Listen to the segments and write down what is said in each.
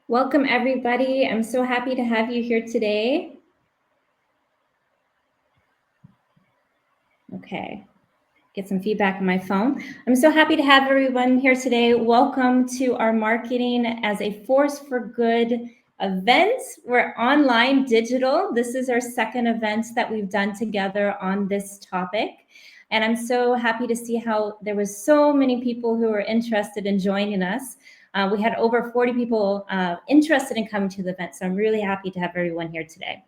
Welcome, everybody. I'm so happy to have you here today. Okay, get some feedback on my phone. I'm so happy to have everyone here today. Welcome to our Marketing as a Force for Good event. We're online, digital. This is our second event that we've done together on this topic. And I'm so happy to see how there was so many people who were interested in joining us. We had over 40 people interested in coming to the event. So I'm really happy to have everyone here today.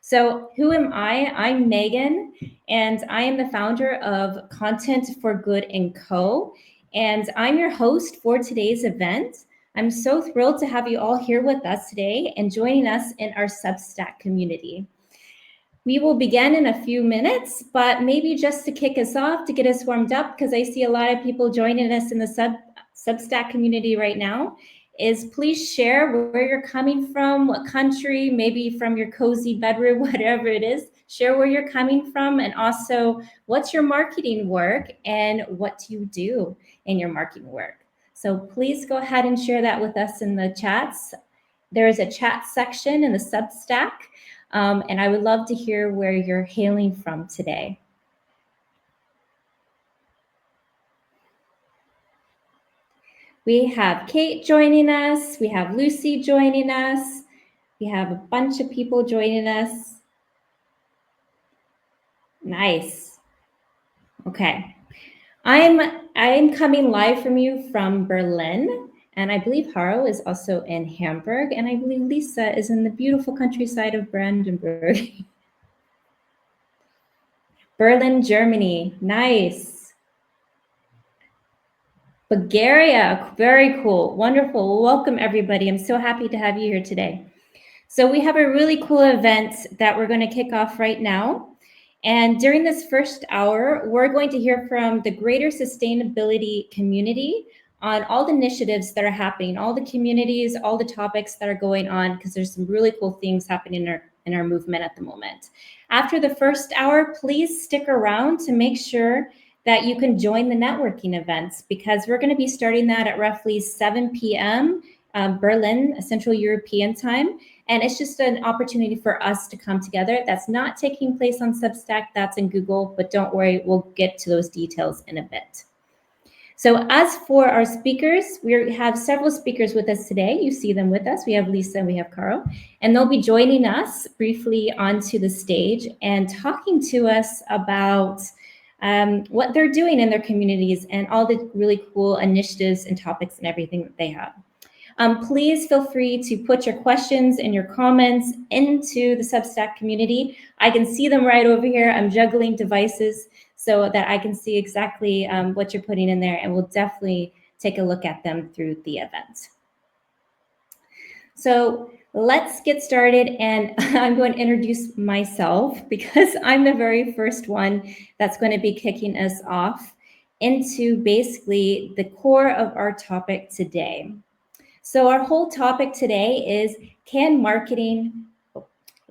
So who am I? I'm Megan, and I am the founder of Content for Good & Co. And I'm your host for today's event. I'm so thrilled to have you all here with us today and joining us in our Substack community. We will begin in a few minutes, but maybe just to kick us off, to get us warmed up, because I see a lot of people joining us in the Substack community right now, is please share where you're coming from, what country, maybe from your cozy bedroom, whatever it is. Share where you're coming from, and also what's your marketing work and what do you do in your marketing work. So please go ahead and share that with us in the chats. There is a chat section in the Substack. And I would love to hear where you're hailing from today. We have Kate joining us. We have Lucy joining us. We have a bunch of people joining us. Nice. Okay. I'm coming live from you from Berlin. And I believe Haro is also in Hamburg. And I believe Lisa is in the beautiful countryside of Brandenburg. Berlin, Germany. Nice. Bulgaria, very cool, wonderful. Welcome, everybody. I'm so happy to have you here today. So we have a really cool event that we're going to kick off right now. And during this first hour, we're going to hear from the greater sustainability community on all the initiatives that are happening, all the communities, all the topics that are going on, because there's some really cool things happening in our movement at the moment. After the first hour, please stick around to make sure that you can join the networking events, because we're going to be starting that at roughly 7 p.m. Berlin, Central European time. And it's just an opportunity for us to come together. That's not taking place on Substack, that's in Google, but don't worry, we'll get to those details in a bit. So as for our speakers, we have several speakers with us today. You see them with us. We have Lisa and we have Carl, and they'll be joining us briefly onto the stage and talking to us about what they're doing in their communities and all the really cool initiatives and topics and everything that they have. Please feel free to put your questions and your comments into the Substack community. I can see them right over here. I'm juggling devices so that I can see exactly what you're putting in there, and we'll definitely take a look at them through the event. So let's get started, and I'm going to introduce myself because I'm the very first one that's going to be kicking us off into basically the core of our topic today. So our whole topic today is, can marketing,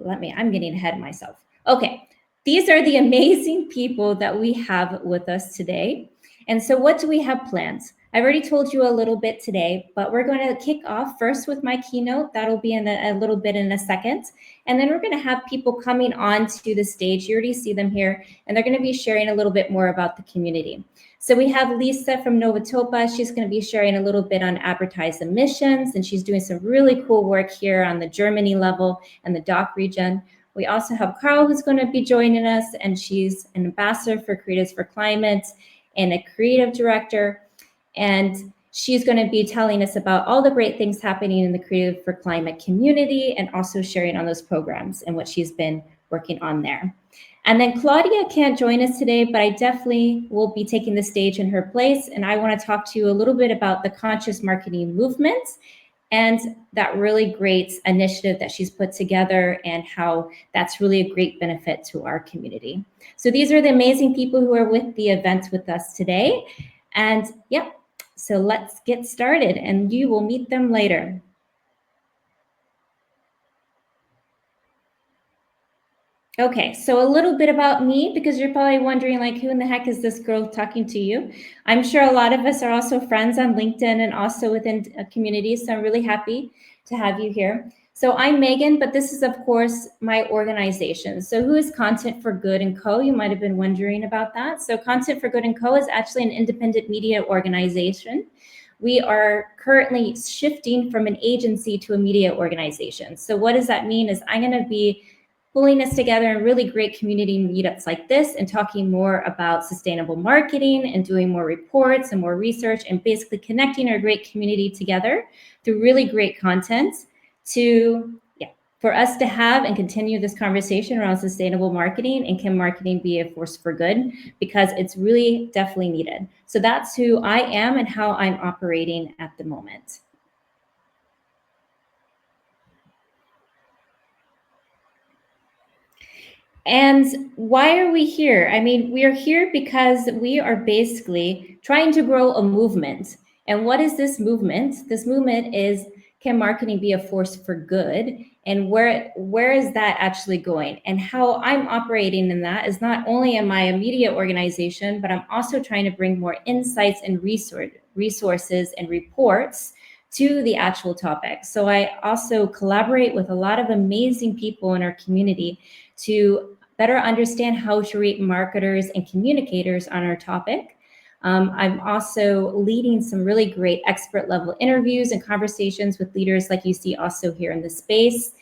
I'm getting ahead of myself. Okay, these are the amazing people that we have with us today. And so what do we have planned? I've already told you a little bit today, but we're going to kick off first with my keynote. That'll be in a little bit in a second. And then we're going to have people coming onto the stage. You already see them here, and they're going to be sharing a little bit more about the community. So we have Lisa from Novatopa. She's going to be sharing a little bit on advertised emissions, and she's doing some really cool work here on the Germany level and the DACH region. We also have Carl, who's going to be joining us, and she's an ambassador for Creatives for Climate and a creative director. And she's going to be telling us about all the great things happening in the Creative for Climate community and also sharing on those programs and what she's been working on there. And then Claudia can't join us today, but I definitely will be taking the stage in her place. And I want to talk to you a little bit about the conscious marketing movement and that really great initiative that she's put together and how that's really a great benefit to our community. So these are the amazing people who are with the event with us today. And yep, so let's get started, and you will meet them later. Okay, so a little bit about me, because you're probably wondering, like, who in the heck is this girl talking to you? I'm sure a lot of us are also friends on LinkedIn and also within a community, so I'm really happy to have you here. So I'm Megan, but this is, of course, my organization. So who is Content for Good & Co.? You might have been wondering about that. So Content for Good & Co. is actually an independent media organization. We are currently shifting from an agency to a media organization. So what does that mean is I'm going to be pulling us together in really great community meetups like this and talking more about sustainable marketing and doing more reports and more research and basically connecting our great community together through really great content for us to have and continue this conversation around sustainable marketing and can marketing be a force for good, because it's really definitely needed. So that's who I am and how I'm operating at the moment. And why are we here? I mean, we are here because we are basically trying to grow a movement. And what is this movement? This movement is, can marketing be a force for good? And where is that actually going? And how I'm operating in that is not only am I a media organization, but I'm also trying to bring more insights and resources and reports to the actual topic. So I also collaborate with a lot of amazing people in our community to better understand how to rate marketers and communicators on our topic. I'm also leading some really great expert level interviews and conversations with leaders like you see also here in the space,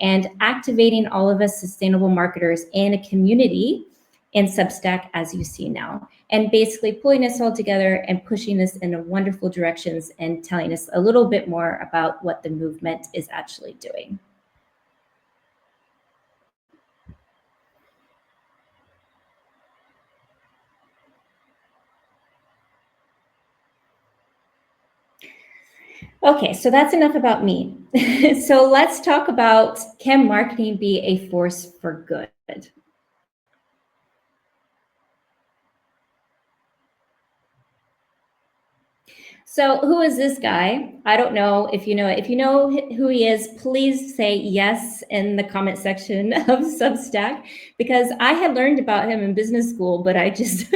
and activating all of us sustainable marketers in a community in Substack, as you see now, and basically pulling us all together and pushing us in wonderful directions and telling us a little bit more about what the movement is actually doing. Okay, so that's enough about me. So let's talk about, can marketing be a force for good? So who is this guy? I don't know if you know it. If you know who he is, please say yes in the comment section of Substack, because I had learned about him in business school, but I just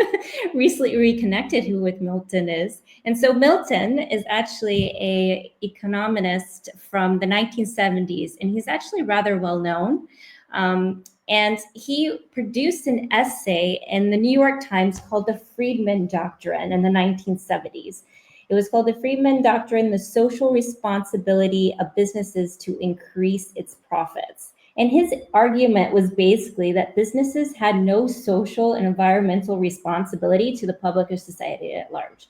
recently reconnected who with Milton is. And so Milton is actually an economist from the 1970s, and he's actually rather well known. And he produced an essay in the New York Times called the Friedman Doctrine in the 1970s. It was called the Friedman Doctrine, the social responsibility of businesses to increase its profits. And his argument was basically that businesses had no social and environmental responsibility to the public or society at large.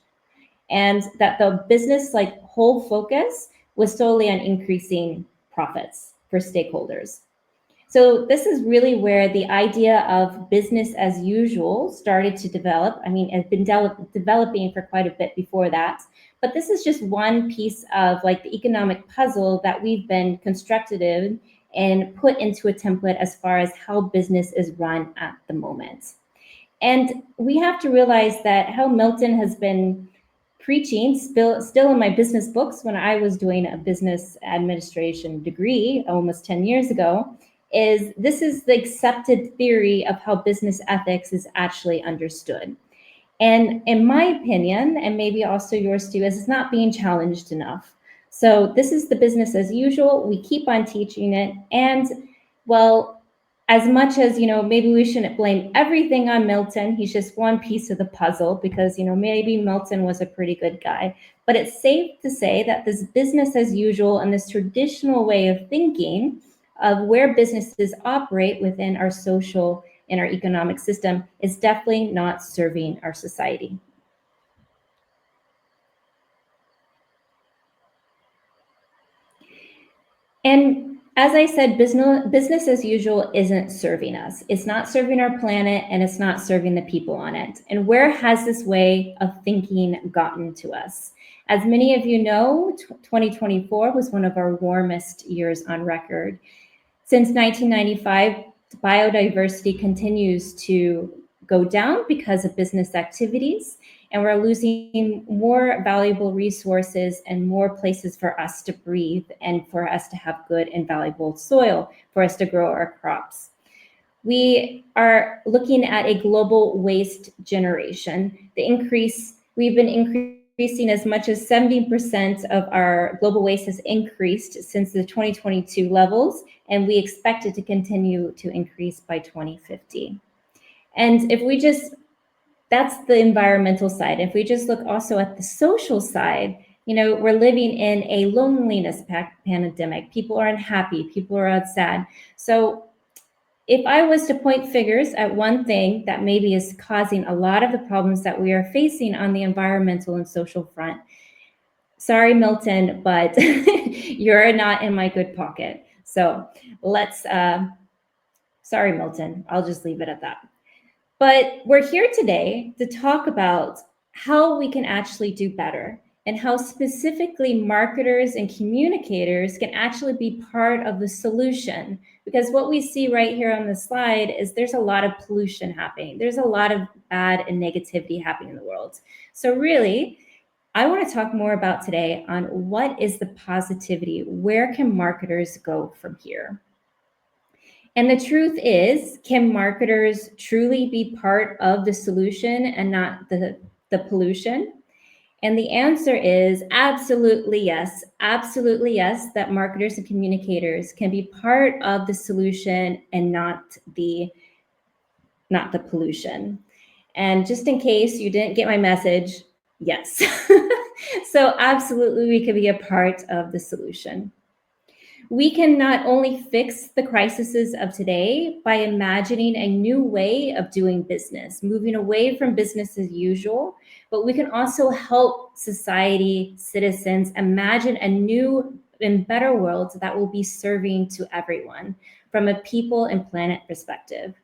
And that the business whole focus was solely on increasing profits for stakeholders. So this is really where the idea of business as usual started to develop. I mean, it's been developing for quite a bit before that, but this is just one piece of the economic puzzle that we've been constructed in and put into a template as far as how business is run at the moment. And we have to realize that how Milton has been preaching still in my business books when I was doing a business administration degree almost 10 years ago, this is the accepted theory of how business ethics is actually understood. And in my opinion, and maybe also yours too, is it's not being challenged enough. So this is the business as usual. We keep on teaching it. And well, as much as, maybe we shouldn't blame everything on Milton, he's just one piece of the puzzle, because, maybe Milton was a pretty good guy. But it's safe to say that this business as usual and this traditional way of thinking of where businesses operate within our social and our economic system is definitely not serving our society. And as I said, business as usual isn't serving us. It's not serving our planet, and it's not serving the people on it. And where has this way of thinking gotten to us? As many of you know, 2024 was one of our warmest years on record. Since 1995, biodiversity continues to go down because of business activities, and we're losing more valuable resources and more places for us to breathe and for us to have good and valuable soil for us to grow our crops. We are looking at a global waste generation. We've been increasing increasing as much as 70% of our global waste has increased since the 2022 levels, and we expect it to continue to increase by 2050. And if we just, that's the environmental side. If we just look also at the social side, we're living in a loneliness pandemic. People are unhappy, people are sad. So if I was to point fingers at one thing that maybe is causing a lot of the problems that we are facing on the environmental and social front, sorry, Milton, but you're not in my good pocket. So let's, sorry, Milton, I'll just leave it at that. But we're here today to talk about how we can actually do better and how specifically marketers and communicators can actually be part of the solution. Because what we see right here on the slide is there's a lot of pollution happening. There's a lot of bad and negativity happening in the world. So really, I want to talk more about today on what is the positivity? Where can marketers go from here? And the truth is, can marketers truly be part of the solution and not the pollution? And the answer is absolutely yes, that marketers and communicators can be part of the solution and not the pollution. And just in case you didn't get my message, yes. So absolutely we could be a part of the solution. We can not only fix the crises of today by imagining a new way of doing business, moving away from business as usual, but we can also help society, citizens imagine a new and better world that will be serving to everyone from a people and planet perspective.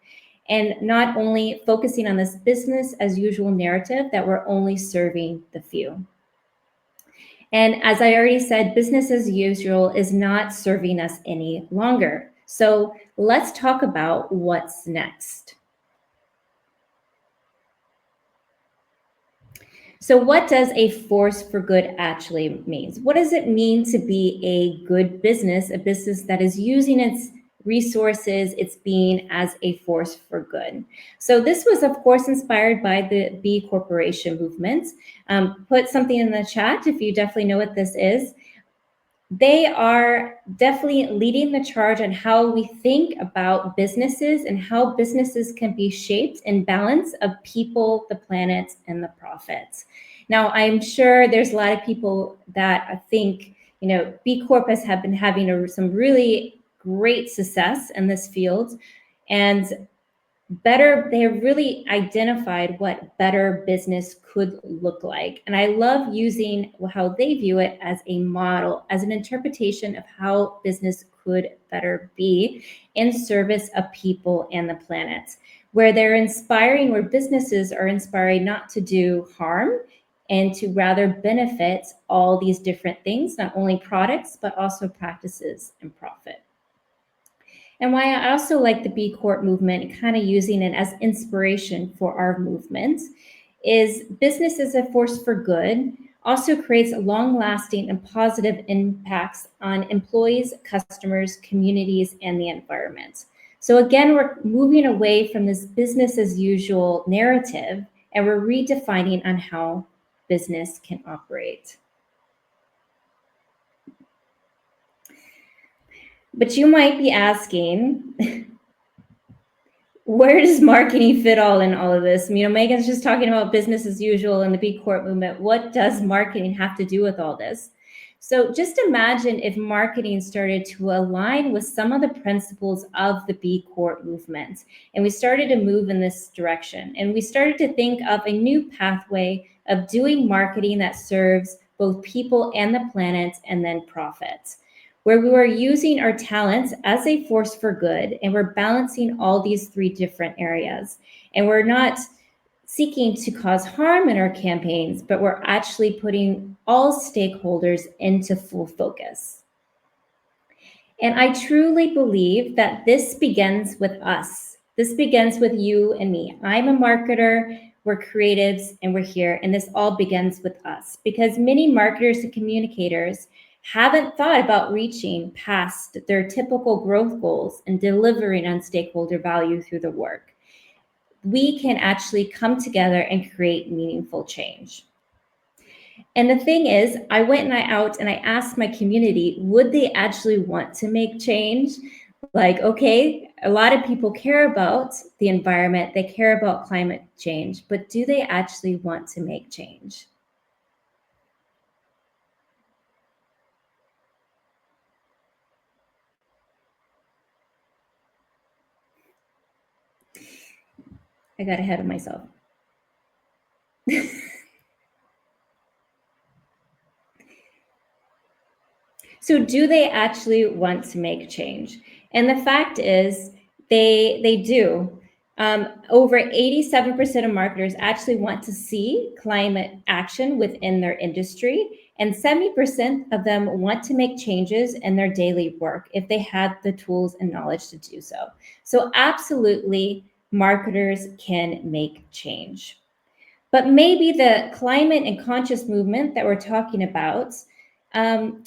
And not only focusing on this business as usual narrative that we're only serving the few. And as I already said, business as usual is not serving us any longer. So let's talk about what's next. So what does a force for good actually mean? What does it mean to be a good business, a business that is using its resources, its being as a force for good? So this was, of course, inspired by the B Corporation movement. Put something in the chat if you definitely know what this is. They are definitely leading the charge on how we think about businesses and how businesses can be shaped in balance of people, the planet, and the profits. Now, I'm sure there's a lot of people that think, B Corp have been having some really great success in this field, and they have really identified what better business could look like. And I love using how they view it as a model, as an interpretation of how business could better be in service of people and the planet, where where businesses are inspiring not to do harm and to rather benefit all these different things, not only products, but also practices and profit. And why I also like the B Corp movement, kind of using it as inspiration for our movement, is business as a force for good also creates long-lasting and positive impacts on employees, customers, communities, and the environment. So again, we're moving away from this business as usual narrative, and we're redefining on how business can operate. But you might be asking, where does marketing fit all in all of this? Megan's just talking about business as usual and the B Corp movement. What does marketing have to do with all this? So just imagine if marketing started to align with some of the principles of the B Corp movement, and we started to move in this direction. And we started to think of a new pathway of doing marketing that serves both people and the planet and then profits, where we were using our talents as a force for good, and we're balancing all these three different areas. And we're not seeking to cause harm in our campaigns, but we're actually putting all stakeholders into full focus. And I truly believe that this begins with us. This begins with you and me. I'm a marketer, we're creatives, and we're here. And this all begins with us, because many marketers and communicators haven't thought about reaching past their typical growth goals and delivering on stakeholder value through the work. We can actually come together and create meaningful change. And the thing is, I went and I out and I asked my community, would they actually want to make change? Like, okay, a lot of people care about the environment, they care about climate change, but do they actually want to make change? I got ahead of myself. So do they actually want to make change? And the fact is, they do. Over 87% of marketers actually want to see climate action within their industry, and 70% of them want to make changes in their daily work if they had the tools and knowledge to do so. So absolutely, marketers can make change. But maybe the climate and conscious movement that we're talking about, um,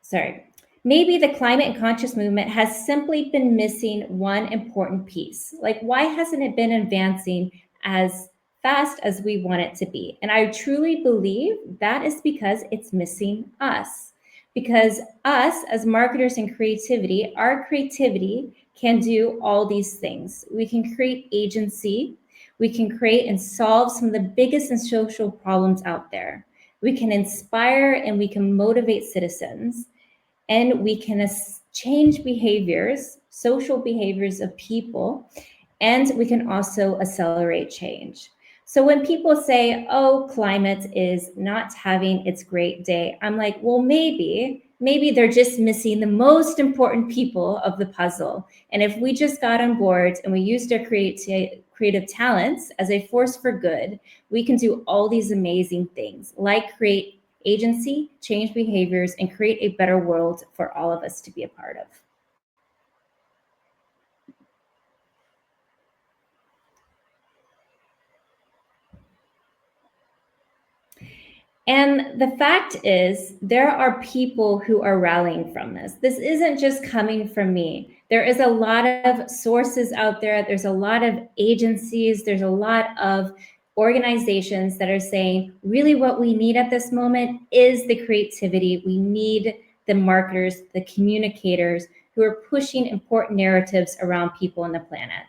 sorry, maybe the climate and conscious movement has simply been missing one important piece. Like, why hasn't it been advancing as fast as we want it to be? And I truly believe that is because it's missing us. Because us, as marketers and creativity, our creativity can do all these things. We can create agency, we can create and solve some of the biggest and social problems out there. We can inspire and we can motivate citizens, and we can change behaviors, social behaviors of people, and we can also accelerate change. So when people say, oh, climate is not having its great day, I'm like, well, maybe they're just missing the most important people of the puzzle. And if we just got on board and we used our creative talents as a force for good, we can do all these amazing things, like create agency, change behaviors, and create a better world for all of us to be a part of. And the fact is, there are people who are rallying from this. This isn't just coming from me. There is a lot of sources out there. There's a lot of agencies. There's a lot of organizations that are saying, really, what we need at this moment is the creativity. We need the marketers, the communicators who are pushing important narratives around people and the planet.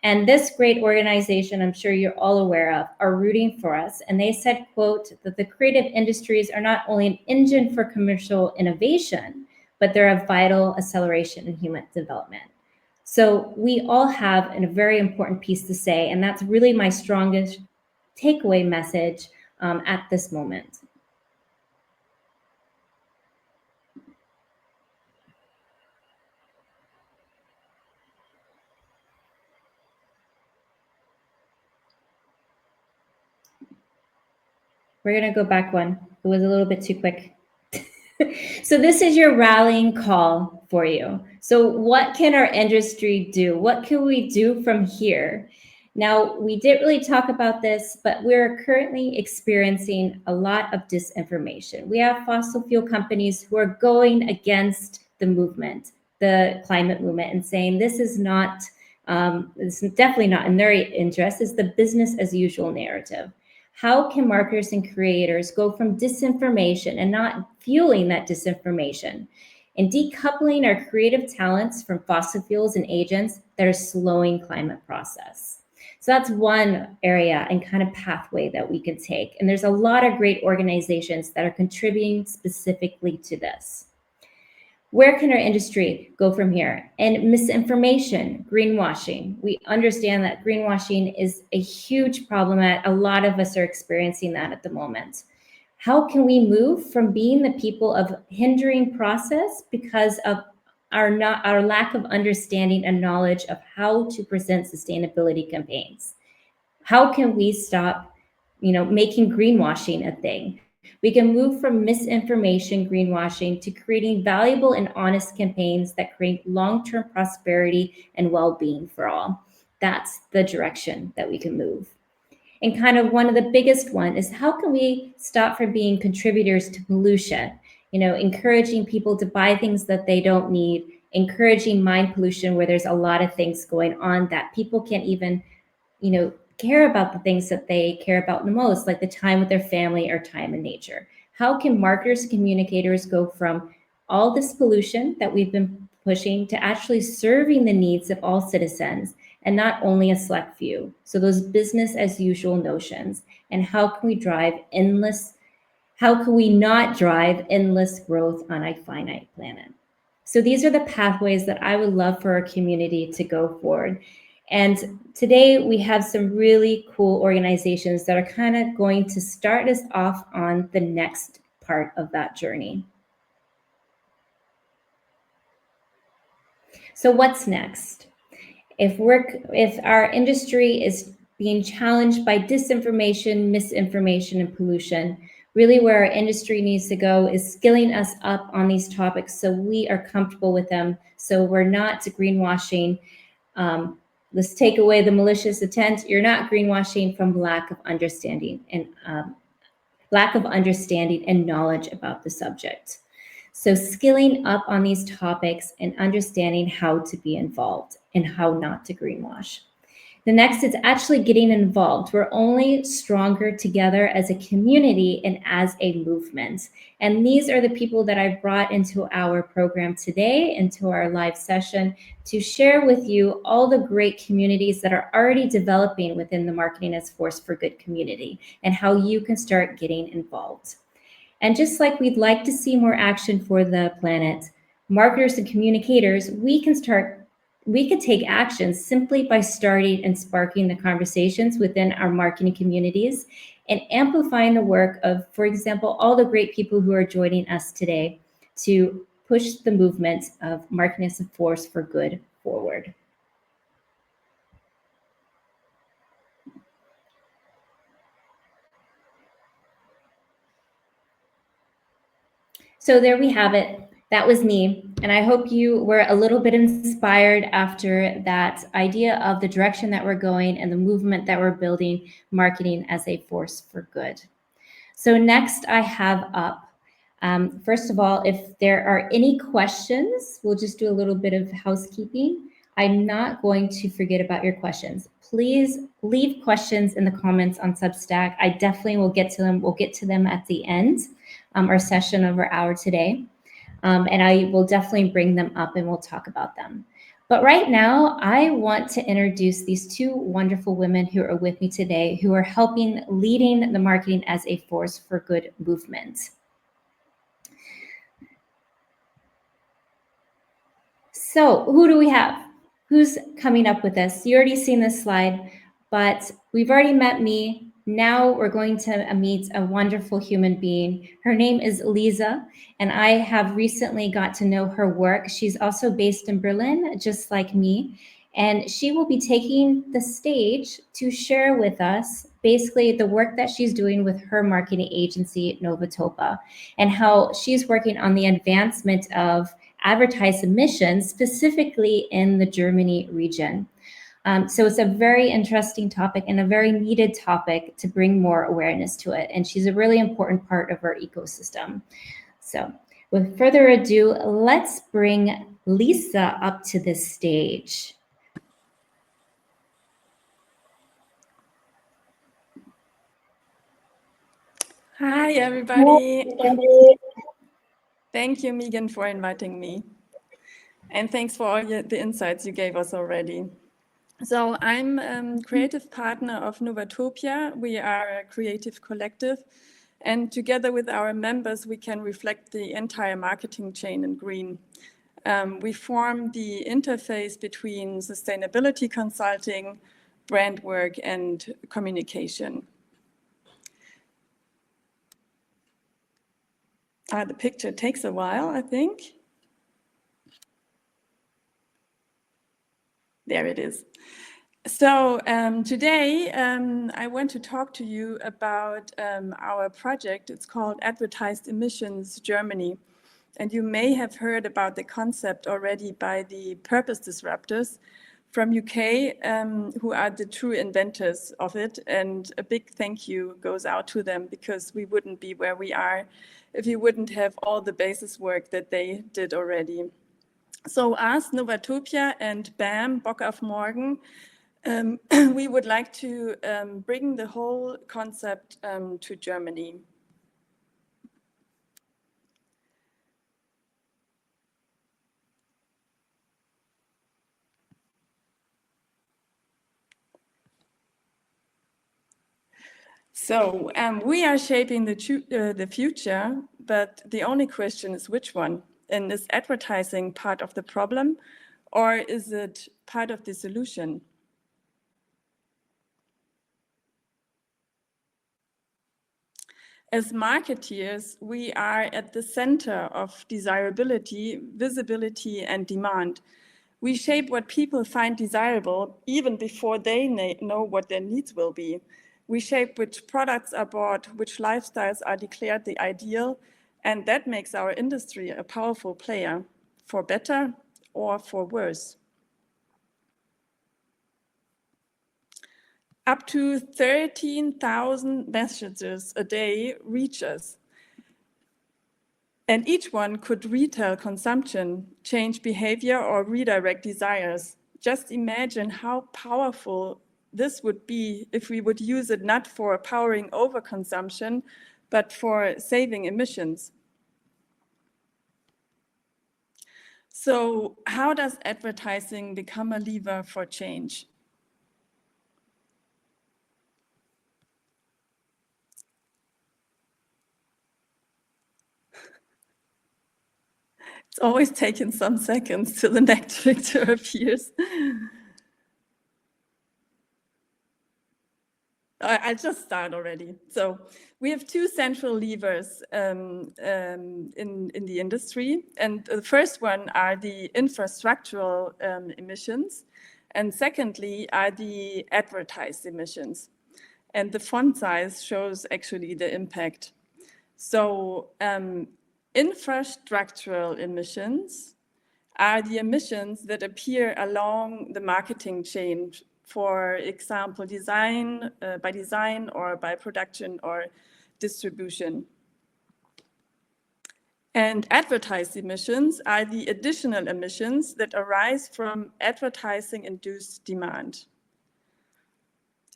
And this great organization, I'm sure you're all aware of, are rooting for us. And they said, quote, that the creative industries are not only an engine for commercial innovation, but they're a vital acceleration in human development. So we all have a very important piece to say, and that's really my strongest takeaway message at this moment. We're going to go back one. It was a little bit too quick. So this is your rallying call for you. So what can our industry do? What can we do from here? Now, we didn't really talk about this, but we're currently experiencing a lot of disinformation. We have fossil fuel companies who are going against the movement, the climate movement, and saying this is definitely not in their interest. It's the business as usual narrative. How can marketers and creators go from disinformation and not fueling that disinformation and decoupling our creative talents from fossil fuels and agents that are slowing climate process? So that's one area and kind of pathway that we can take. And there's a lot of great organizations that are contributing specifically to this. Where can our industry go from here? And misinformation, greenwashing. We understand that greenwashing is a huge problem that a lot of us are experiencing that at the moment. How can we move from being the people of hindering process because of our lack of understanding and knowledge of how to present sustainability campaigns? How can we stop, making greenwashing a thing? We can move from misinformation, greenwashing, to creating valuable and honest campaigns that create long-term prosperity and well-being for all. That's the direction that we can move. And kind of one of the biggest one is, how can we stop from being contributors to pollution? Encouraging people to buy things that they don't need, encouraging mind pollution where there's a lot of things going on that people can't even, care about the things that they care about the most, like the time with their family or time in nature. How can marketers and communicators go from all this pollution that we've been pushing to actually serving the needs of all citizens and not only a select few? So those business as usual notions, and how can we not drive endless growth on a finite planet? So these are the pathways that I would love for our community to go forward. And today we have some really cool organizations that are kind of going to start us off on the next part of that journey. So what's next? If our industry is being challenged by disinformation, misinformation, and pollution, really where our industry needs to go is skilling us up on these topics so we are comfortable with them, so we're not greenwashing. Let's take away the malicious intent. You're not greenwashing from lack of understanding and knowledge about the subject. So skilling up on these topics and understanding how to be involved and how not to greenwash. The next is actually getting involved. We're only stronger together as a community and as a movement. And these are the people that I've brought into our program today, into our live session, to share with you all the great communities that are already developing within the Marketing as Force for Good community and how you can start getting involved. And just like we'd like to see more action for the planet, marketers and communicators, we could take action simply by starting and sparking the conversations within our marketing communities and amplifying the work of, for example, all the great people who are joining us today to push the movement of Marketing as a Force for Good forward. So there we have it. That was me. And I hope you were a little bit inspired after that idea of the direction that we're going and the movement that we're building, Marketing as a Force for Good. So next I have up, first of all, if there are any questions, we'll just do a little bit of housekeeping. I'm not going to forget about your questions. Please leave questions in the comments on Substack. I definitely will get to them. We'll get to them at the end, our session of our hour today. And I will definitely bring them up and we'll talk about them. But right now, I want to introduce these two wonderful women who are with me today, who are leading the Marketing as a Force for Good movement. So who do we have? Who's coming up with us? You already seen this slide, but we've already met me. Now we're going to meet a wonderful human being. Her name is Lisa, and I have recently got to know her work. She's also based in Berlin, just like me, and she will be taking the stage to share with us basically the work that she's doing with her marketing agency, Novatopa, and how she's working on the advancement of advertised emissions, specifically in the Germany region. So it's a very interesting topic and a very needed topic to bring more awareness to it. And she's a really important part of our ecosystem. So with further ado, let's bring Lisa up to the stage. Hi, everybody. Thank you, Megan, for inviting me. And thanks for all the insights you gave us already. So I'm a creative partner of Novatopia. We are a creative collective. And together with our members, we can reflect the entire marketing chain in green. We form the interface between sustainability consulting, brand work, and communication. The picture takes a while, I think. There it is. So today I want to talk to you about our project. It's called Advertised Emissions Germany. And you may have heard about the concept already by the purpose disruptors from UK, who are the true inventors of it. And a big thank you goes out to them, because we wouldn't be where we are if you wouldn't have all the basis work that they did already. So us, Novatopia and BAM, Bock auf Morgen, we would like to bring the whole concept to Germany. So we are shaping the future, but the only question is which one? And is advertising part of the problem, or is it part of the solution? As marketeers, we are at the center of desirability, visibility, and demand. We shape what people find desirable even before they know what their needs will be. We shape which products are bought, which lifestyles are declared the ideal, and that makes our industry a powerful player, for better or for worse. Up to 13,000 messages a day reach us. And each one could retell consumption, change behavior, or redirect desires. Just imagine how powerful this would be if we would use it not for powering overconsumption, but for saving emissions. So how does advertising become a lever for change? It's always taken some seconds till the next picture appears. I'll just start already. So we have two central levers in the industry. And the first one are the infrastructural emissions. And secondly are the advertised emissions. And the font size shows actually the impact. So infrastructural emissions are the emissions that appear along the marketing chain, for example, by design or by production or distribution. And advertised emissions are the additional emissions that arise from advertising-induced demand.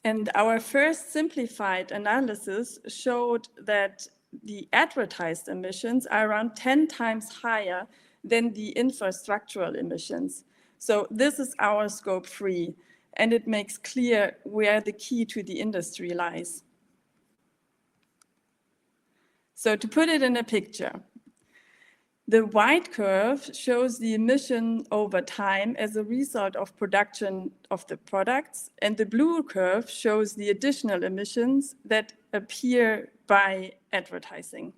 And our first simplified analysis showed that the advertised emissions are around 10 times higher than the infrastructural emissions. So this is our scope 3, and it makes clear where the key to the industry lies. So to put it in a picture, the white curve shows the emission over time as a result of production of the products, and the blue curve shows the additional emissions that appear by advertising.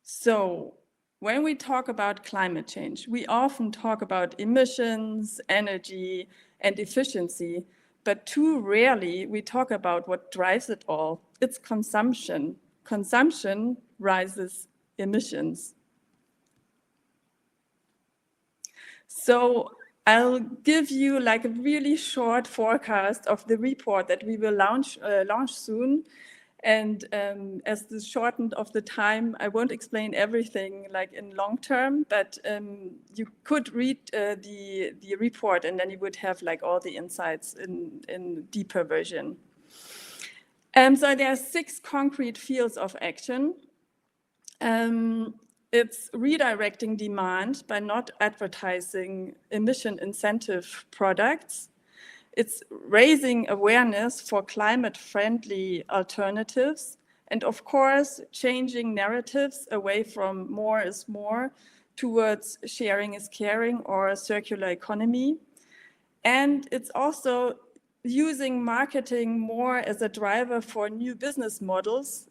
So when we talk about climate change, we often talk about emissions, energy, and efficiency, but too rarely we talk about what drives it all. It's consumption. Consumption rises emissions. So I'll give you like a really short forecast of the report that we will launch soon. And as the shortened of the time, I won't explain everything like in long term, but you could read the report and then you would have like all the insights in deeper version. So there are 6 concrete fields of action. It's redirecting demand by not advertising emission incentive products. It's raising awareness for climate-friendly alternatives. And of course, changing narratives away from more is more towards sharing is caring or a circular economy. And it's also using marketing more as a driver for new business models,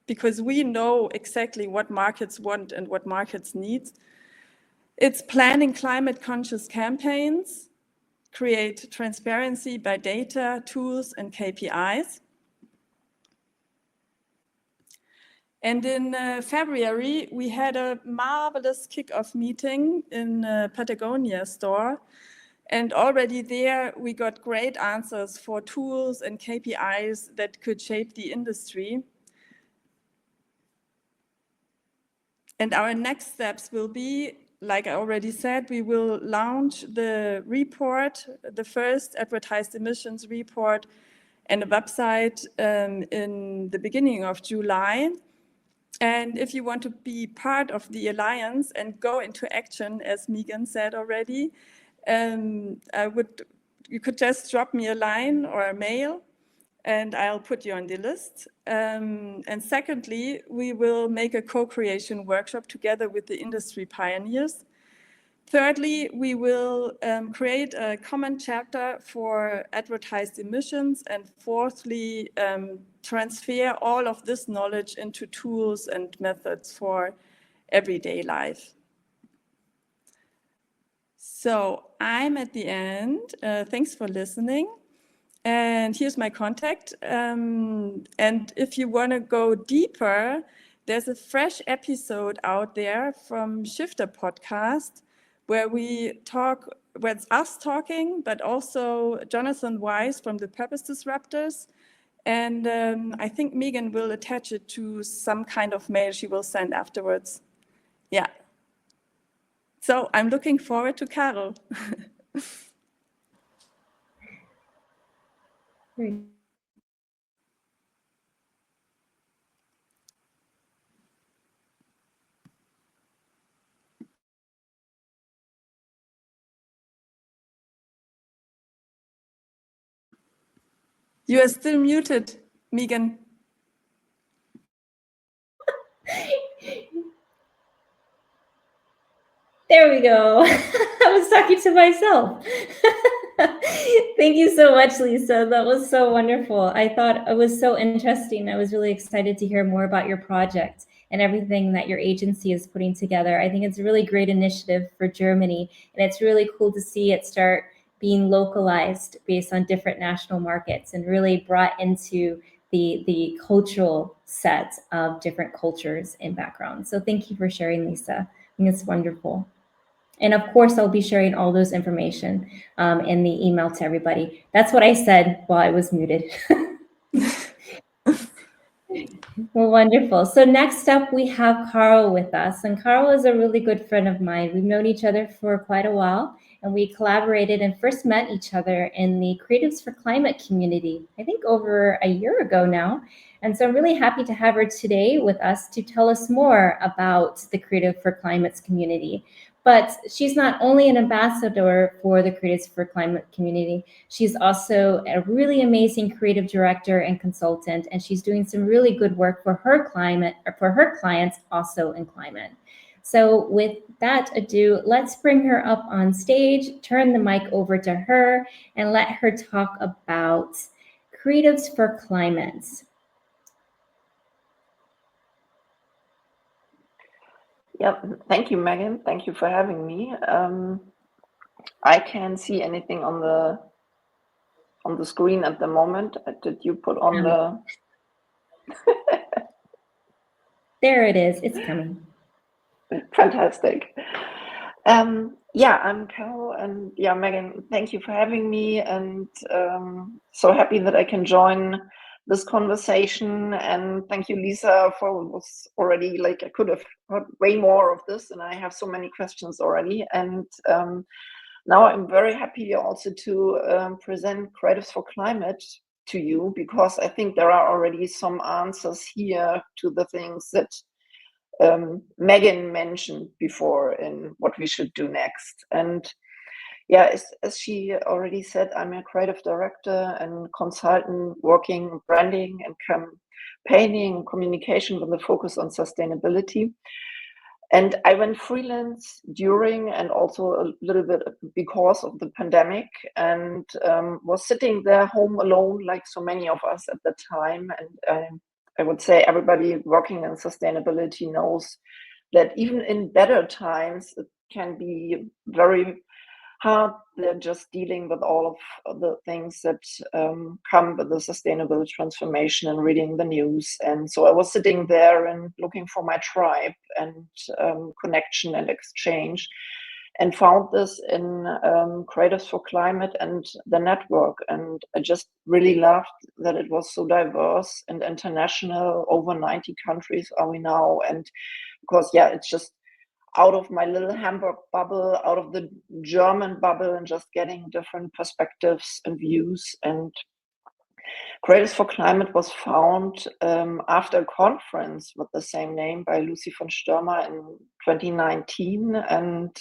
because we know exactly what markets want and what markets need. It's planning climate-conscious campaigns, create transparency by data, tools, and KPIs. And in February, we had a marvelous kickoff meeting in Patagonia store. And already there, we got great answers for tools and KPIs that could shape the industry. And our next steps will be like I already said, we will launch the report, the first advertised emissions report, and a website in the beginning of July. And if you want to be part of the alliance and go into action, as Megan said already, you could just drop me a line or a mail, and I'll put you on the list. And secondly, we will make a co-creation workshop together with the industry pioneers. Thirdly, we will create a common chapter for advertised emissions. And fourthly, transfer all of this knowledge into tools and methods for everyday life. So I'm at the end. Thanks for listening. And here's my contact. And if you want to go deeper, there's a fresh episode out there from Shifter Podcast where it's us talking, but also Jonathan Wise from the Purpose Disruptors. And I think Megan will attach it to some kind of mail she will send afterwards. Yeah. So I'm looking forward to Caro. Great. You are still muted, Megan. There we go. I was talking to myself. Thank you so much, Lisa. That was so wonderful. I thought it was so interesting. I was really excited to hear more about your project and everything that your agency is putting together. I think it's a really great initiative for Germany, and it's really cool to see it start being localized based on different national markets and really brought into the cultural set of different cultures and backgrounds. So thank you for sharing, Lisa. I think it's wonderful. And of course, I'll be sharing all those information in the email to everybody. That's what I said while I was muted. Well, wonderful. So next up, we have Carl with us. And Carl is a really good friend of mine. We've known each other for quite a while, and we collaborated and first met each other in the Creatives for Climate community, I think over a year ago now. And so I'm really happy to have her today with us to tell us more about the Creative for Climate's community. But she's not only an ambassador for the Creatives for Climate community, she's also a really amazing creative director and consultant, and she's doing some really good work for her clients also in climate. So with that ado, let's bring her up on stage, turn the mic over to her, and let her talk about Creatives for Climate. Yeah, thank you, Megan. Thank you for having me. I can't see anything on the screen at the moment. Did you put on the? There it is. It's coming. Fantastic. Yeah, I'm Carol, and yeah, Megan, thank you for having me, and so happy that I can join this conversation. And thank you, Lisa, for what was already like I could have heard way more of this, and I have so many questions already. And now I'm very happy also to present Creatives for Climate to you, because I think there are already some answers here to the things that Megan mentioned before in what we should do next. And yeah, as she already said, I'm a creative director and consultant working branding and campaigning and communication with a focus on sustainability. And I went freelance during and also a little bit because of the pandemic, and was sitting there home alone like so many of us at the time. And I would say everybody working in sustainability knows that even in better times, it can be very hard. They're just dealing with all of the things that come with the sustainable transformation and reading the news. And so I was sitting there and looking for my tribe and connection and exchange, and found this in Creatives for Climate and the network. And I just really loved that it was so diverse and international. Over 90 countries are we now. And because, yeah, it's just, out of my little Hamburg bubble, out of the German bubble, and just getting different perspectives and views. And Creators for Climate was found after a conference with the same name by Lucy von Stürmer in 2019, and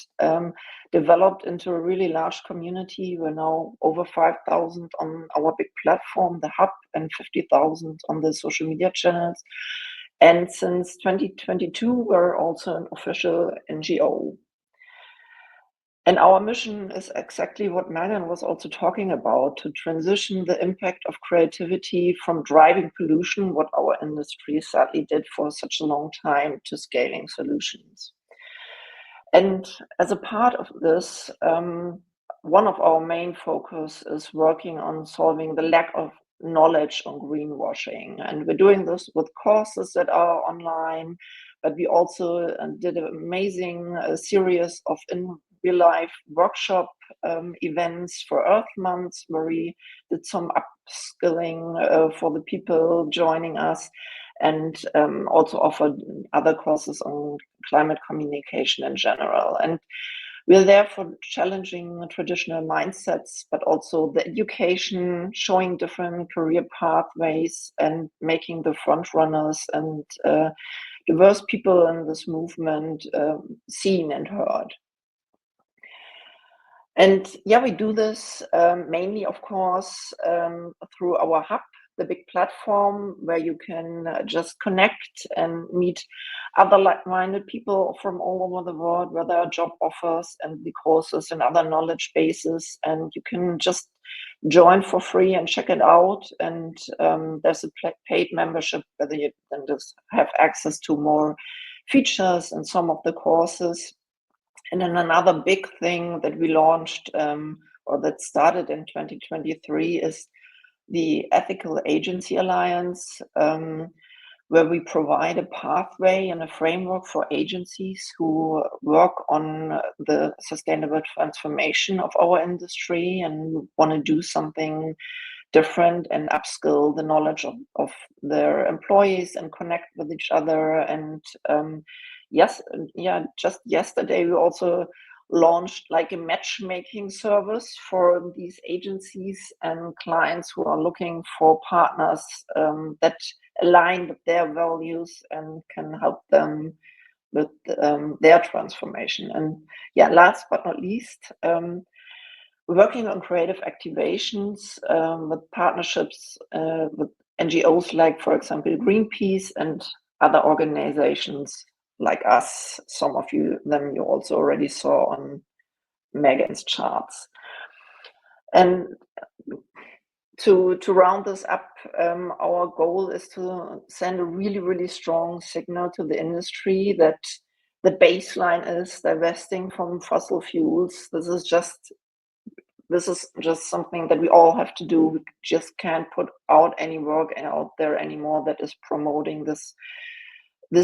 developed into a really large community. We're now over 5,000 on our big platform, the Hub, and 50,000 on the social media channels. And since 2022, we're also an official NGO. And our mission is exactly what Megan was also talking about, to transition the impact of creativity from driving pollution, what our industry sadly did for such a long time, to scaling solutions. And as a part of this, one of our main focus is working on solving the lack of knowledge on greenwashing. And we're doing this with courses that are online, but we also did an amazing series of real-life workshop events for Earth Month, where we did some upskilling for the people joining us, and also offered other courses on climate communication in general. And we're there for challenging traditional mindsets, but also the education, showing different career pathways, and making the front runners and diverse people in this movement seen and heard. And yeah, we do this mainly, of course, through our Hub, the big platform where you can just connect and meet other like-minded people from all over the world, where there are job offers and the courses and other knowledge bases, and you can just join for free and check it out. And there's a paid membership where you then just have access to more features and some of the courses. And then another big thing that we launched or that started in 2023 is the Ethical Agency Alliance, where we provide a pathway and a framework for agencies who work on the sustainable transformation of our industry and want to do something different and upskill the knowledge of their employees and connect with each other. And just yesterday we also launched like a matchmaking service for these agencies and clients who are looking for partners that align with their values and can help them with their transformation. And yeah, last but not least, working on creative activations with partnerships with NGOs like, for example, Greenpeace, and other organizations like us. Some of them you also already saw on Megan's charts. And to round this up, our goal is to send a really, really strong signal to the industry that the baseline is divesting from fossil fuels. This is just something that we all have to do. We just can't put out any work out there anymore that is promoting this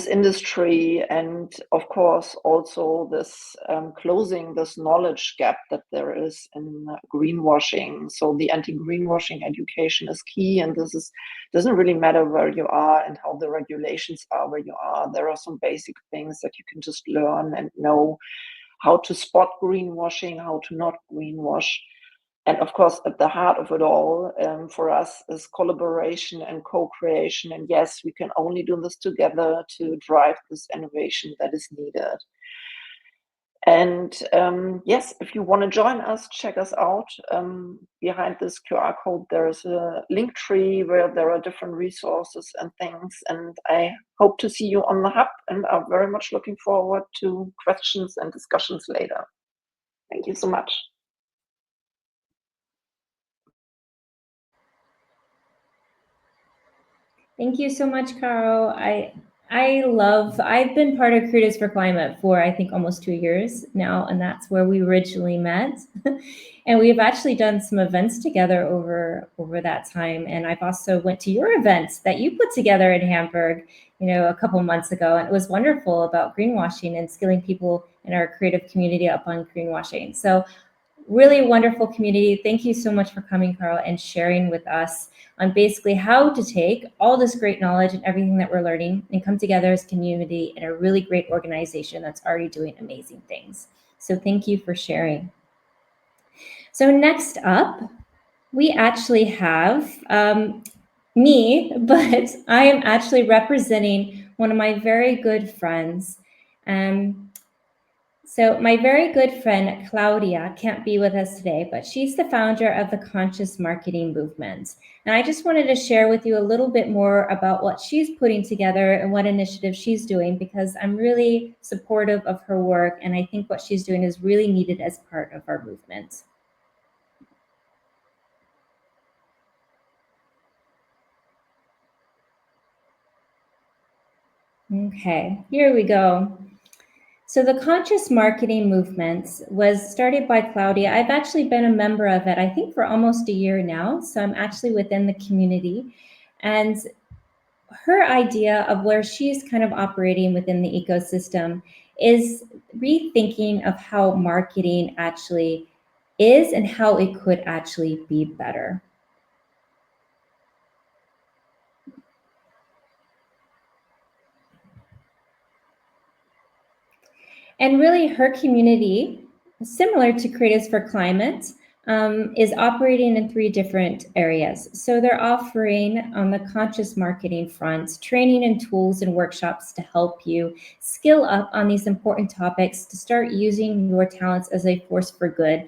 industry. And of course also this closing this knowledge gap that there is in greenwashing. So the anti-greenwashing education is key, and doesn't really matter where you are and how the regulations are where you are. There are some basic things that you can just learn and know how to spot greenwashing, how to not greenwash. And of course, at the heart of it all, for us, is collaboration and co-creation. And yes, we can only do this together to drive this innovation that is needed. And yes, if you want to join us, check us out. Behind this QR code, there is a link tree where there are different resources and things. And I hope to see you on the Hub, and are very much looking forward to questions and discussions later. Thank you so much. Thank you so much, Caro. I've been part of Creators for Climate for I think almost 2 years now, and that's where we originally met. And we've actually done some events together over that time. And I've also went to your events that you put together in Hamburg, a couple months ago, and it was wonderful about greenwashing and skilling people in our creative community up on greenwashing. So really wonderful community. Thank you so much for coming, Carl, and sharing with us on basically how to take all this great knowledge and everything that we're learning and come together as a community in a really great organization that's already doing amazing things. So thank you for sharing. So next up, we actually have me, but I am actually representing one of my very good friends. So my very good friend, Claudia, can't be with us today, but she's the founder of the Conscious Marketing Movement. And I just wanted to share with you a little bit more about what she's putting together and what initiatives she's doing, because I'm really supportive of her work. And I think what she's doing is really needed as part of our movement. Okay, here we go. So the Conscious Marketing Movement was started by Claudia. I've actually been a member of it, I think, for almost a year now. So I'm actually within the community. And her idea of where she's kind of operating within the ecosystem is rethinking of how marketing actually is and how it could actually be better. And really, her community, similar to Creatives for Climate, is operating in 3 different areas. So they're offering on the conscious marketing front, training and tools and workshops to help you skill up on these important topics to start using your talents as a force for good.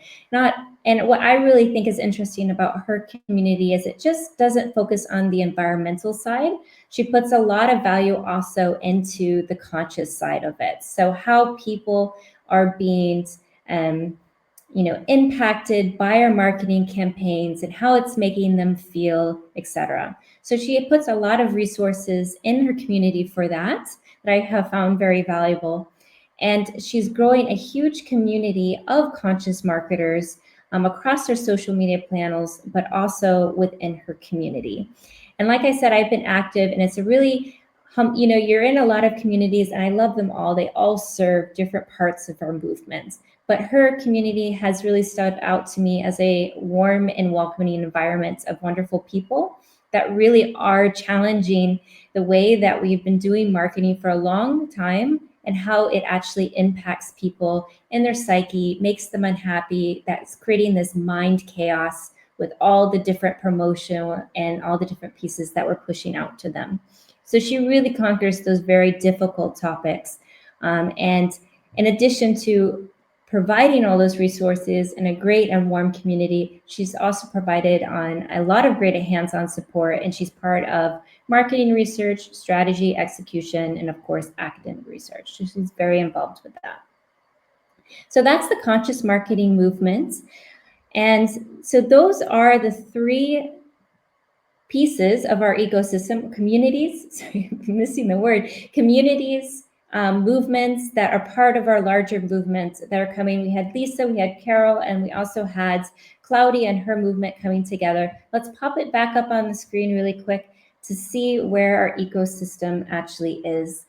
And what I really think is interesting about her community is it just doesn't focus on the environmental side. She puts a lot of value also into the conscious side of it. So how people are being impacted by our marketing campaigns and how it's making them feel, etc. So she puts a lot of resources in her community for that I have found very valuable. And she's growing a huge community of conscious marketers across her social media channels, but also within her community. And like I said, I've been active, and it's a really, you're in a lot of communities, and I love them all. They all serve different parts of our movement. But her community has really stood out to me as a warm and welcoming environment of wonderful people that really are challenging the way that we've been doing marketing for a long time and how it actually impacts people in their psyche, makes them unhappy, that's creating this mind chaos with all the different promotion and all the different pieces that we're pushing out to them. So she really conquers those very difficult topics. And in addition to providing all those resources in a great and warm community, she's also provided on a lot of great hands-on support, and she's part of marketing research, strategy, execution, and of course, academic research. So she's very involved with that. So that's the Conscious Marketing Movement. And so those are the 3 pieces of our ecosystem: communities, sorry, I'm missing the word, communities, movements that are part of our larger movement that are coming. We had Lisa, we had Carol, and we also had Claudia and her movement coming together. Let's pop it back up on the screen really quick to see where our ecosystem actually is.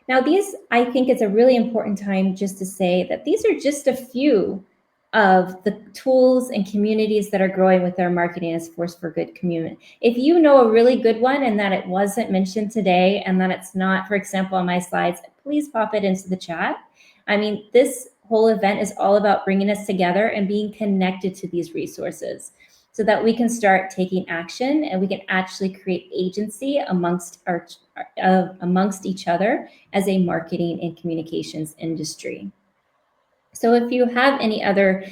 Now, these, I think it's a really important time just to say that these are just a few of the tools and communities that are growing with our Marketing as Force for Good community. If you know a really good one and that it wasn't mentioned today and that it's not, for example, on my slides, please pop it into the chat. I mean, this whole event is all about bringing us together and being connected to these resources so that we can start taking action and we can actually create agency amongst each other as a marketing and communications industry. So if you have any other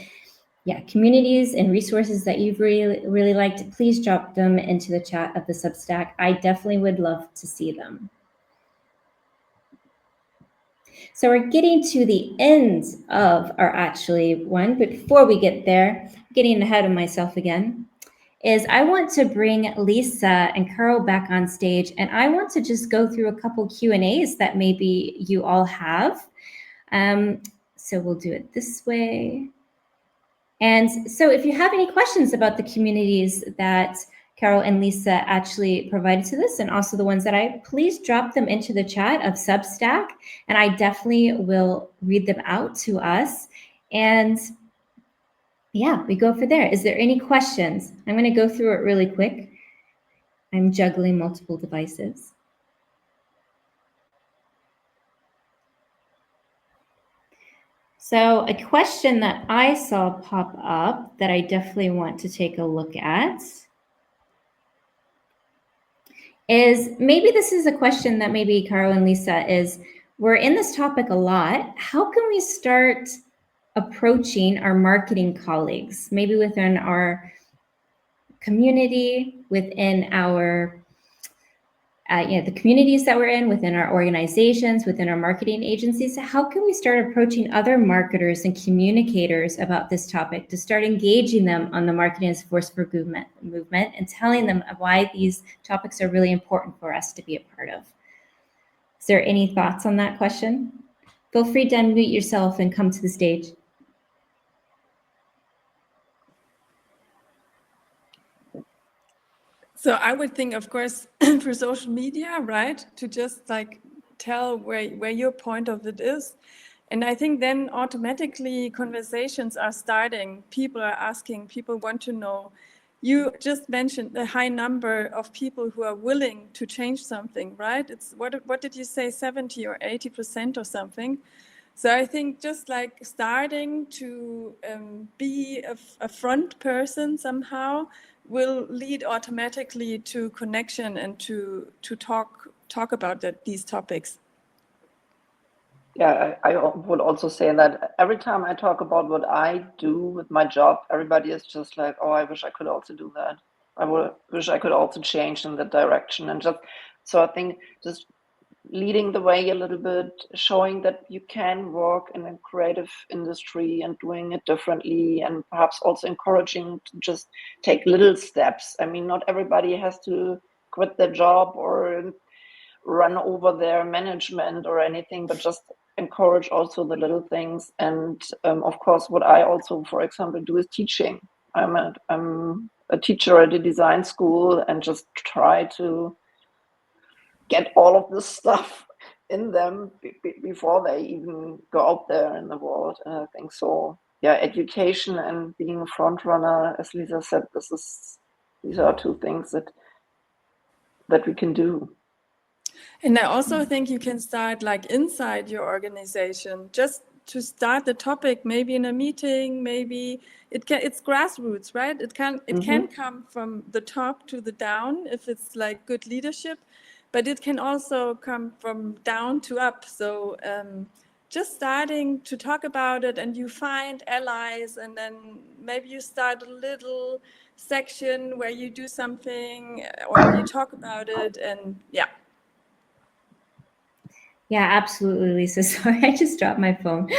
communities and resources that you've really liked, please drop them into the chat of the Substack. I definitely would love to see them. So we're getting to the end of our actually one, but before we get there, getting ahead of myself again, is I want to bring Lisa and Carol back on stage, and I want to just go through a couple Q&As that maybe you all have. So we'll do it this way. And so if you have any questions about the communities that Carol and Lisa actually provided to this, and also the ones that please drop them into the chat of Substack, and I definitely will read them out to us. And yeah, we go for there. Is there any questions? I'm going to go through it really quick. I'm juggling multiple devices. So a question that I saw pop up that I definitely want to take a look at is, maybe this is a question that maybe Caro and Lisa is, we're in this topic a lot. How can we start approaching our marketing colleagues, maybe within our community, within our the communities that we're in, within our organizations, within our marketing agencies? How can we start approaching other marketers and communicators about this topic to start engaging them on the marketing as a force for movement and telling them why these topics are really important for us to be a part of? Is there any thoughts on that question? Feel free to unmute yourself and come to the stage. So I would think, of course, for social media, right, to just like tell where your point of it is. And I think then automatically conversations are starting. People are asking, people want to know. You just mentioned a high number of people who are willing to change something, right? It's what did you say, 70 or 80% or something? So I think just like starting to be a front person somehow will lead automatically to connection and to talk about these topics. Yeah, I would also say that every time I talk about what I do with my job, everybody is just like, oh, I wish I could also do that. Wish I could also change in that direction. And just, so I think just leading the way a little bit, showing that you can work in a creative industry and doing it differently, and perhaps also encouraging to just take little steps. I mean, not everybody has to quit their job or run over their management or anything, but just encourage also the little things. And of course, what I also, for example, do is teaching. I'm a teacher at a design school, and just try to get all of this stuff in them before they even go out there in the world. And I think so. Yeah, education and being a front runner, as Lisa said, these are two things that we can do. And I also think you can start like inside your organization, just to start the topic, maybe in a meeting, maybe it's grassroots, right? It can come from the top to the down if it's like good leadership, but it can also come from down to up. So just starting to talk about it, and you find allies, and then maybe you start a little section where you do something or where you talk about it, and yeah. Yeah, absolutely, Lisa. Sorry, I just dropped my phone.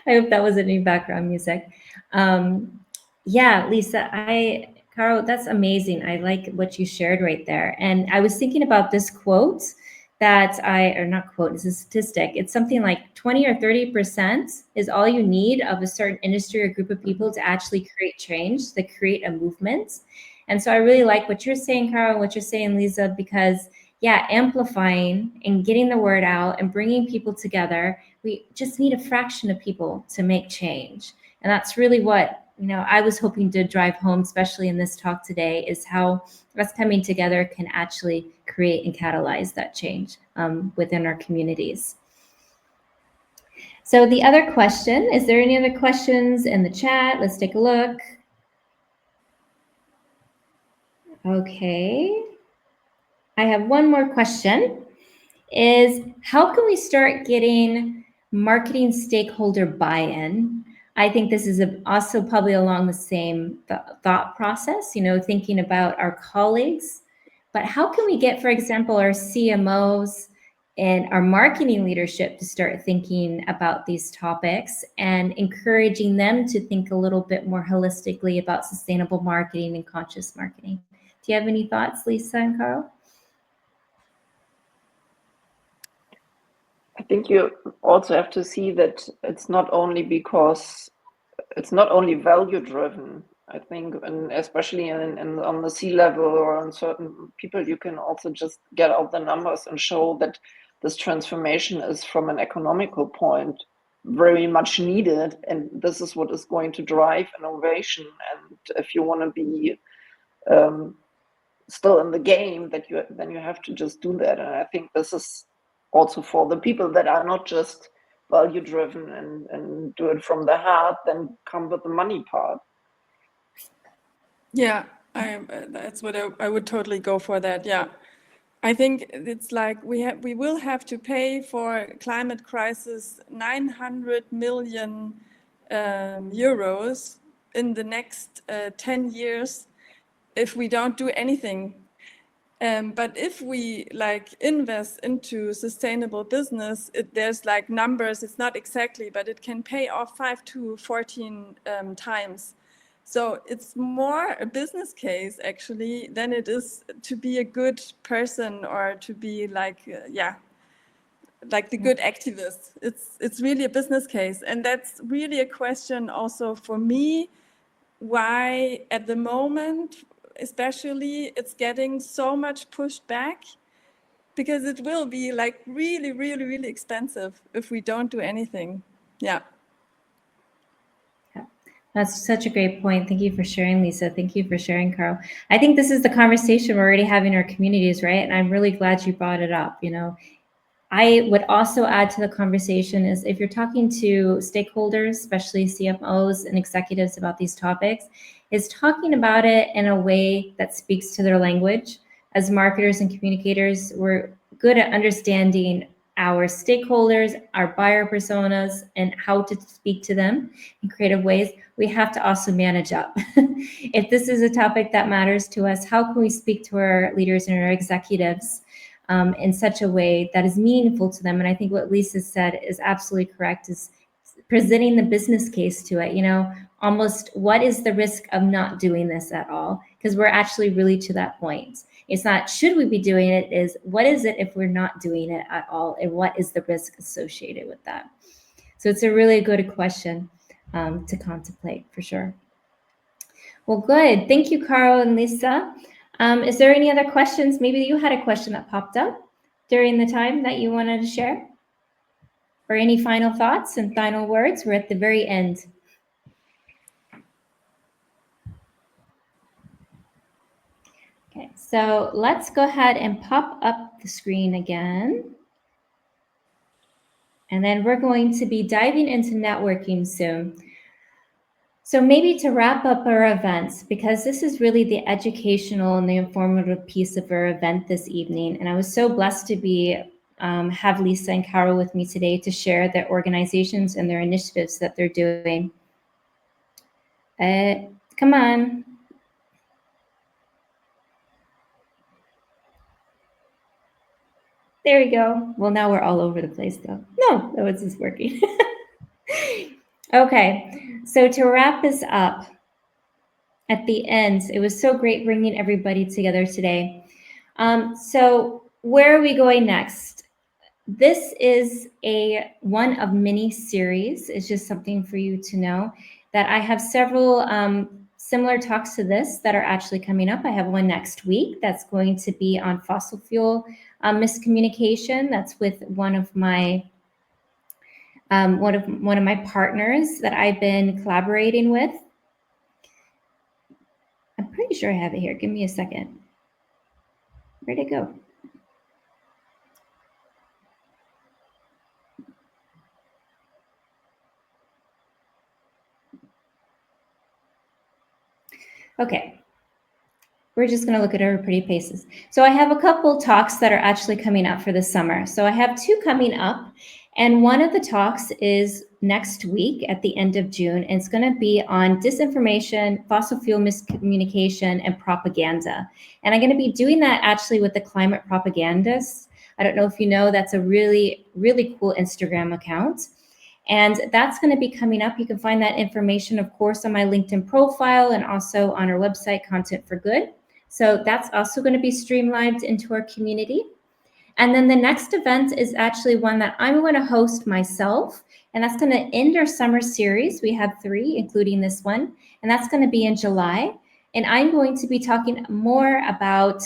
I hope that wasn't any background music. Yeah, Lisa, Caro, that's amazing. I like what you shared right there. And I was thinking about this quote or not quote, it's a statistic. It's something like 20 or 30% is all you need of a certain industry or group of people to actually create change, to create a movement. And so I really like what you're saying, Caro, and what you're saying, Lisa, because yeah, amplifying and getting the word out and bringing people together. We just need a fraction of people to make change. And that's really what, I was hoping to drive home, especially in this talk today, is how us coming together can actually create and catalyze that change within our communities. So the other question, is there any other questions in the chat? Let's take a look. Okay. I have one more question, is how can we start getting marketing stakeholder buy-in? I think this is also probably along the same thought process, thinking about our colleagues, but how can we get, for example, our CMOs and our marketing leadership to start thinking about these topics and encouraging them to think a little bit more holistically about sustainable marketing and conscious marketing? Do you have any thoughts, Lisa and Carl? I think you also have to see that it's not only value driven. I think, and especially on the C-level or on certain people, you can also just get out the numbers and show that this transformation is from an economical point very much needed, and this is what is going to drive innovation. And if you want to be still in the game, then you have to just do that. And I think this is also for the people that are not just value driven and do it from the heart, then come with the money part. Yeah, that's what I would totally go for that. Yeah. I think it's like we will have to pay for climate crisis 900 million euros in the next 10 years if we don't do anything. But if we like invest into sustainable business, there's like numbers, it's not exactly, but it can pay off 5 to 14 times. So it's more a business case actually than it is to be a good person or to be like, like the good activist. It's really a business case. And that's really a question also for me, why at the moment, especially, it's getting so much pushed back, because it will be like really, really, really expensive if we don't do anything. Yeah. That's such a great point. Thank you for sharing, Lisa. Thank you for sharing, Carl. I think this is the conversation we're already having in our communities, right? And I'm really glad you brought it up. I would also add to the conversation is if you're talking to stakeholders, especially CFOs and executives about these topics, is talking about it in a way that speaks to their language. As marketers and communicators, we're good at understanding our stakeholders, our buyer personas, and how to speak to them in creative ways. We have to also manage up. If this is a topic that matters to us, how can we speak to our leaders and our executives in such a way that is meaningful to them? And I think what Lisa said is absolutely correct, is presenting the business case to it, almost what is the risk of not doing this at all? Because we're actually really to that point. It's not should we be doing it, is what is it if we're not doing it at all? And what is the risk associated with that? So it's a really good question to contemplate for sure. Well, good. Thank you, Carl and Lisa. Is there any other questions? Maybe you had a question that popped up during the time that you wanted to share? Or any final thoughts and final words? We're at the very end. Okay, so let's go ahead and pop up the screen again. And then we're going to be diving into networking soon. So maybe to wrap up our events, because this is really the educational and the informative piece of our event this evening. And I was so blessed to be have Lisa and Carol with me today to share their organizations and their initiatives that they're doing. Come on. There we go. Well, now we're all over the place though. No, that was just working. Okay, so to wrap this up, at the end, it was so great bringing everybody together today. So where are we going next? This is one of many series. It's just something for you to know that I have several similar talks to this that are actually coming up. I have one next week that's going to be on fossil fuel miscommunication. That's with one of my partners that I've been collaborating with. I'm pretty sure I have it here. Give me a second. Where'd it go? Okay. We're just going to look at our pretty faces. So I have a couple talks that are actually coming up for the summer. So I have two coming up, and one of the talks is next week at the end of June, and it's going to be on disinformation, fossil fuel miscommunication, and propaganda. And I'm going to be doing that actually with the Climate Propagandists. I don't know if you know, that's a really, really cool Instagram account. And that's going to be coming up. You can find that information, of course, on my LinkedIn profile and also on our website, Content for Good. So that's also going to be streamlined into our community. And then the next event is actually one that I'm going to host myself, and that's going to end our summer series. We have 3, including this one, and that's going to be in July. And I'm going to be talking more about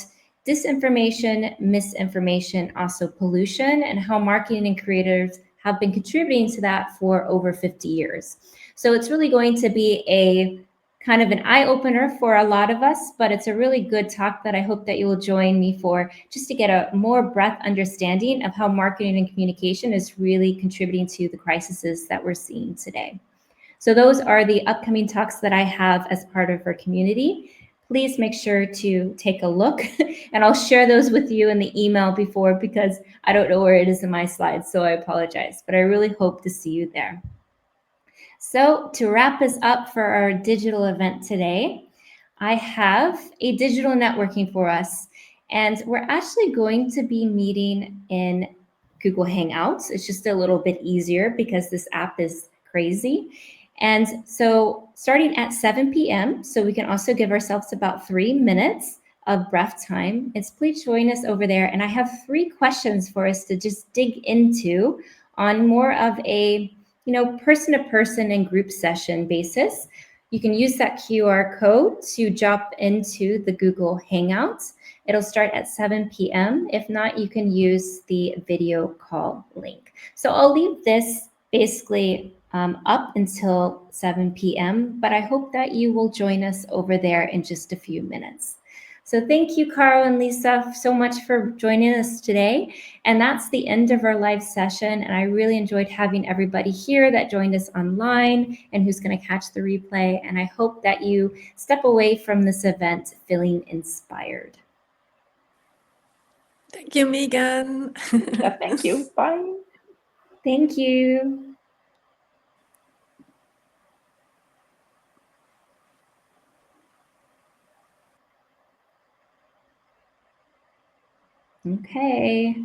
disinformation, misinformation, also pollution, and how marketing and creators have been contributing to that for over 50 years. So it's really going to be a kind of an eye-opener for a lot of us, but it's a really good talk that I hope that you will join me for, just to get a more breadth understanding of how marketing and communication is really contributing to the crises that we're seeing today. So those are the upcoming talks that I have as part of our community. Please make sure to take a look, and I'll share those with you in the email before, because I don't know where it is in my slides, so I apologize, but I really hope to see you there. So to wrap us up for our digital event today, I have a digital networking for us, and we're actually going to be meeting in Google Hangouts. It's just a little bit easier because this app is crazy. And so starting at 7 p.m., so we can also give ourselves about 3 minutes of breath time. Please join us over there. And I have 3 questions for us to just dig into on more of a person-to-person and group session basis. You can use that QR code to jump into the Google Hangouts. It'll start at 7 p.m. If not, you can use the video call link. So I'll leave this basically up until 7 p.m., but I hope that you will join us over there in just a few minutes. So thank you, Carl and Lisa, so much for joining us today. And that's the end of our live session. And I really enjoyed having everybody here that joined us online and who's going to catch the replay. And I hope that you step away from this event feeling inspired. Thank you, Megan. Yeah, thank you. Bye. Thank you. Okay.